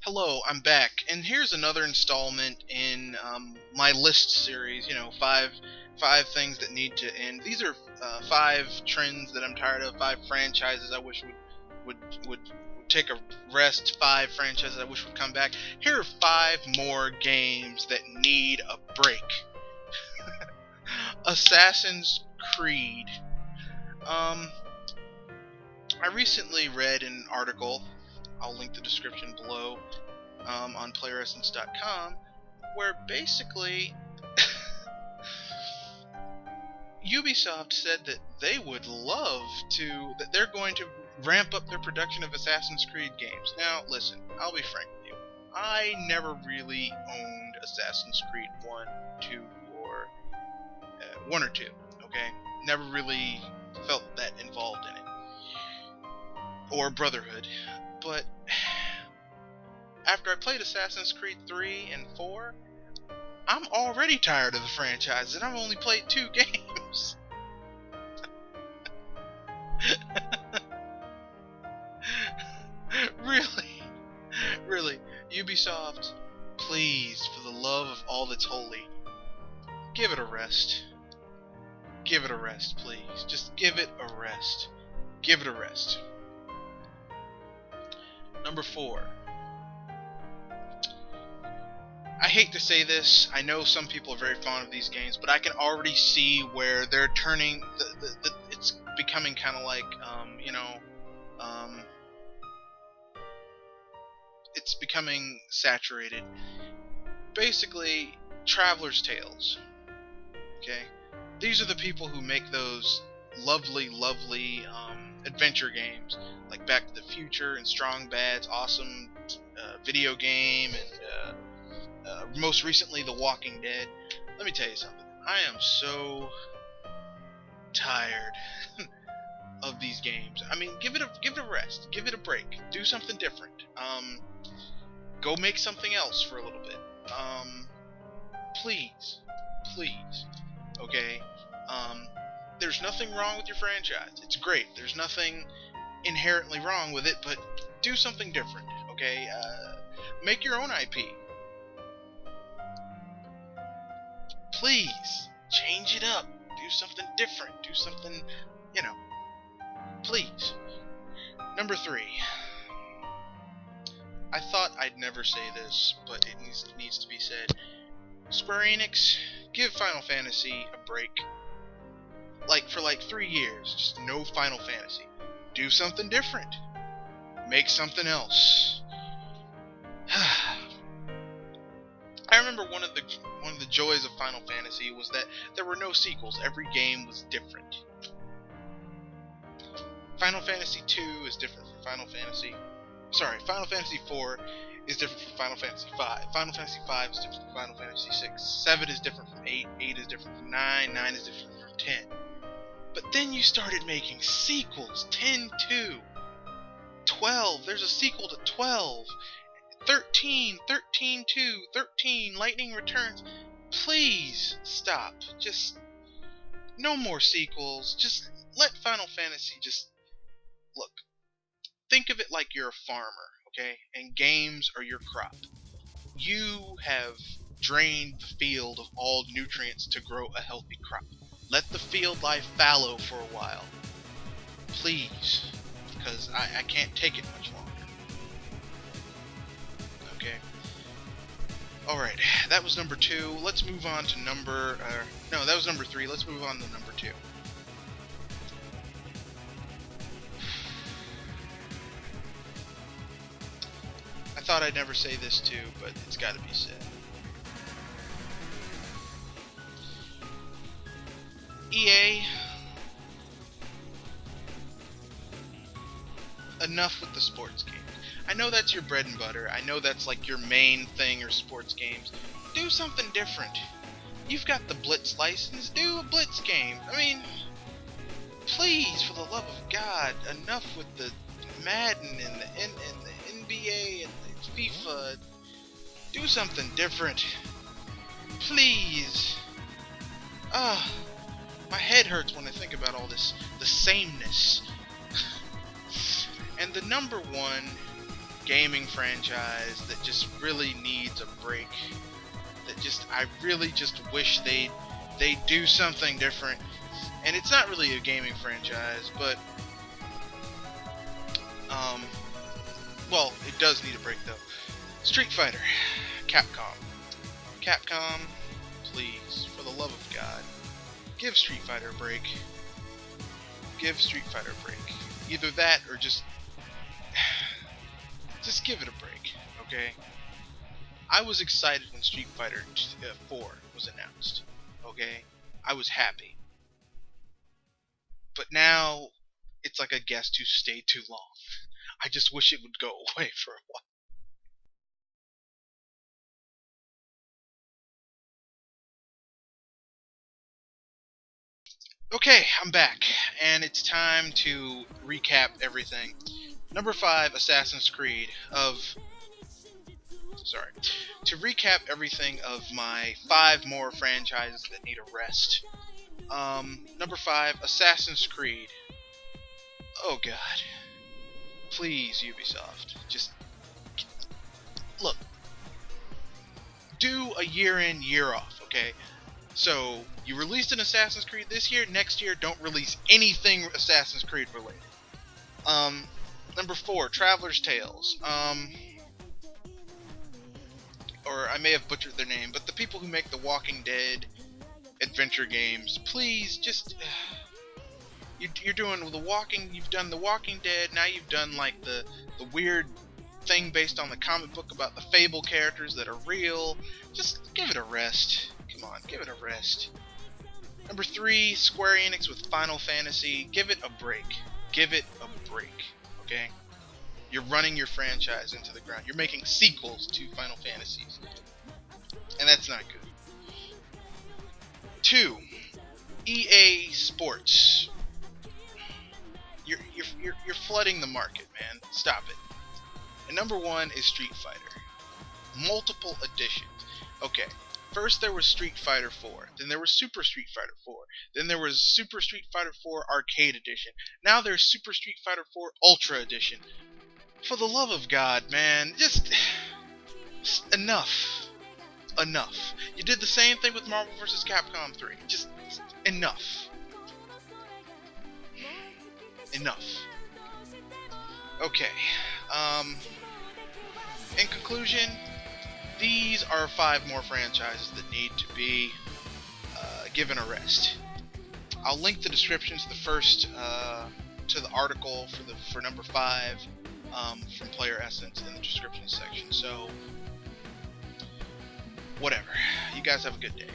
Hello, I'm back, and here's another installment in my list series. Five things that need to end. These are five trends that I'm tired of. Five franchises I wish would take a rest. Five franchises I wish would come back. Here are five more games that need a break. Assassin's Creed. I recently read an article. I'll link the description below on playeressence.com, where basically Ubisoft said that they would love that they're going to ramp up their production of Assassin's Creed games. Now, listen, I'll be frank with you. I never really owned Assassin's Creed 1, 2, or 1 or 2, okay? Never really felt that involved in it. Or Brotherhood. But after I played Assassin's Creed 3 and 4, I'm already tired of the franchise, and I've only played 2 games. Really, Ubisoft, please, for the love of all that's holy, give it a rest. Give it a rest, please. Just give it a rest. Give it a rest. Number 4. I hate to say this. I know some people are very fond of these games, but I can already see where they're turning. It's becoming kind of like, it's becoming saturated. Basically, Traveler's Tales. Okay, these are the people who make those lovely adventure games like Back to the Future and Strong Bad's awesome video game, and most recently The Walking Dead. Let me tell you something. I am so tired of these games. I mean, give it a rest. Give it a break. Do something different. Go make something else for a little bit. Please. Okay. There's nothing wrong with your franchise. It's great. There's nothing inherently wrong with it, but do something different, okay? Make your own IP. Please, change it up. Do something different. Do something, please. Number 3. I thought I'd never say this, but it needs to be said. Square Enix, give Final Fantasy a break. For 3 years, just no Final Fantasy. Do something different. Make something else. I remember one of the joys of Final Fantasy was that there were no sequels. Every game was different. Final Fantasy 2 is different from Final Fantasy 4 is different from Final Fantasy 5. Final Fantasy 5 is different from Final Fantasy 6. 7 is different from 8. 8 is different from 9. 9 is different from 10. But then you started making sequels. 10-2. 12. There's a sequel to 12. 13. 13-2. 13. Lightning Returns. Please stop. Just no more sequels. Just let Final Fantasy just look. Think of it like you're a farmer, okay? And games are your crop. You have drained the field of all nutrients to grow a healthy crop. Let the field lie fallow for a while. Please. Because I can't take it much longer. Okay. Alright, that was number 2. Let's move on to that was number 3. Let's move on to number 2. I thought I'd never say this too, but it's gotta be said. EA, enough with the sports games. I know that's your bread and butter. I know that's like your main thing, or sports games. Do something different. You've got the Blitz license. Do a Blitz game. I mean, please, for the love of God, enough with the Madden and the NBA and the FIFA. Do something different. Please. My head hurts when I think about all this, the sameness. And the number 1 gaming franchise that just really needs a break. I really just wish they do something different. And it's not really a gaming franchise, but well, it does need a break though. Street Fighter, Capcom, please, for the love of God, give Street Fighter a break. Give Street Fighter a break. Either that or just give it a break, okay? I was excited when Street Fighter 4 was announced, okay? I was happy. But now, it's like a guest who stayed too long. I just wish it would go away for a while. Okay, I'm back, and it's time to recap everything. Number 5, Assassin's Creed to recap everything of my 5 more franchises that need a rest. Number 5, Assassin's Creed. Oh god. Please, Ubisoft. Just look. Do a year in, year off, okay? So, you released an Assassin's Creed this year, next year don't release anything Assassin's Creed related. Number 4, Traveler's Tales. Or I may have butchered their name, but the people who make the Walking Dead adventure games, please just you're doing you've done the Walking Dead, now you've done like the weird thing based on the comic book about the Fable characters that are real. Just give it a rest. Come on, give it a rest. Number 3, Square Enix with Final Fantasy. Give it a break. Give it a break. Okay? You're running your franchise into the ground. You're making sequels to Final Fantasies. And that's not good. 2, EA Sports. You're flooding the market, man. Stop it. And number 1 is Street Fighter. Multiple editions. Okay. First there was Street Fighter 4, then there was Super Street Fighter 4, then there was Super Street Fighter 4 Arcade Edition, now there's Super Street Fighter 4 Ultra Edition. For the love of God, man, just enough. Enough. You did the same thing with Marvel vs. Capcom 3. Just enough. Enough. Okay. In conclusion, these are 5 more franchises that need to be given a rest. I'll link the descriptions, the first to the article for number 5 from playeressence in the description section. So, whatever. You guys have a good day.